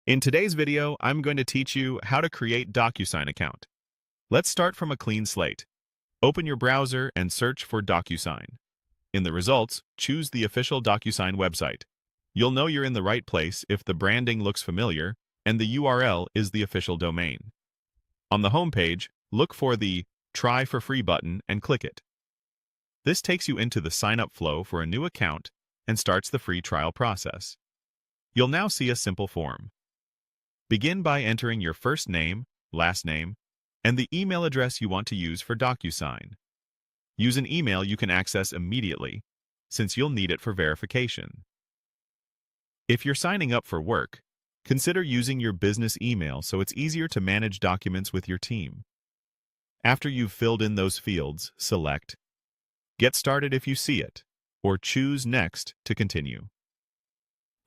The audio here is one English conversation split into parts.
In today's video, I'm going to teach you how to create DocuSign account. Let's start from a clean slate. Open your browser and search for DocuSign. In the results, choose the official DocuSign website. You'll know you're in the right place if the branding looks familiar and the URL is the official domain. On the home page, look for the Try for Free button and click it. This takes you into the sign-up flow for a new account and starts the free trial process. You'll now see a simple form. Begin by entering your first name, last name, and the email address you want to use for DocuSign. Use an email you can access immediately, since you'll need it for verification. If you're signing up for work, consider using your business email so it's easier to manage documents with your team. After you've filled in those fields, select Get Started if you see it, or choose Next to continue.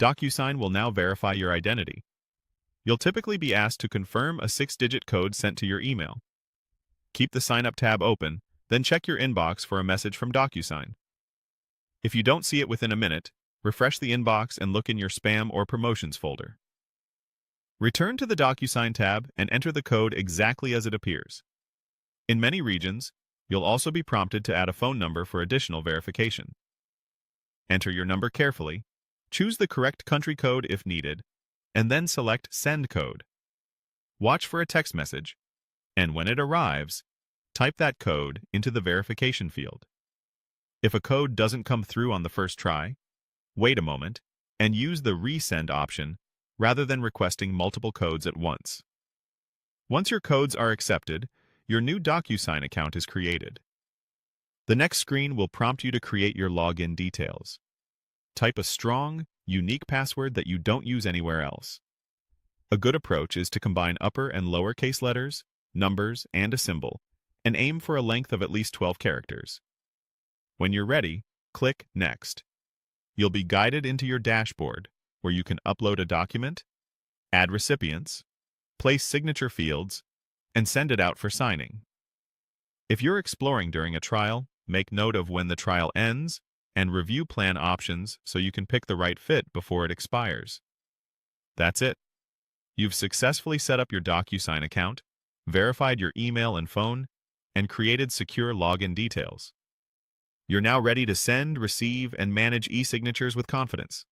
DocuSign will now verify your identity. You'll typically be asked to confirm a 6-digit code sent to your email. Keep the Sign Up tab open, then check your inbox for a message from DocuSign. If you don't see it within a minute, refresh the inbox and look in your spam or promotions folder. Return to the DocuSign tab and enter the code exactly as it appears. In many regions, you'll also be prompted to add a phone number for additional verification. Enter your number carefully, choose the correct country code if needed, and then select Send Code. Watch for a text message, and when it arrives, type that code into the verification field. If a code doesn't come through on the first try, wait a moment and use the Resend option rather than requesting multiple codes at once. Once your codes are accepted, your new DocuSign account is created. The next screen will prompt you to create your login details. Type a strong, unique password that you don't use anywhere else. A good approach is to combine upper and lowercase letters, numbers, and a symbol, and aim for a length of at least 12 characters. When you're ready, click Next. You'll be guided into your dashboard, where you can upload a document, add recipients, place signature fields, and send it out for signing. If you're exploring during a trial, make note of when the trial ends and review plan options so you can pick the right fit before it expires. That's it. You've successfully set up your DocuSign account, verified your email and phone, and created secure login details. You're now ready to send, receive, and manage e-signatures with confidence.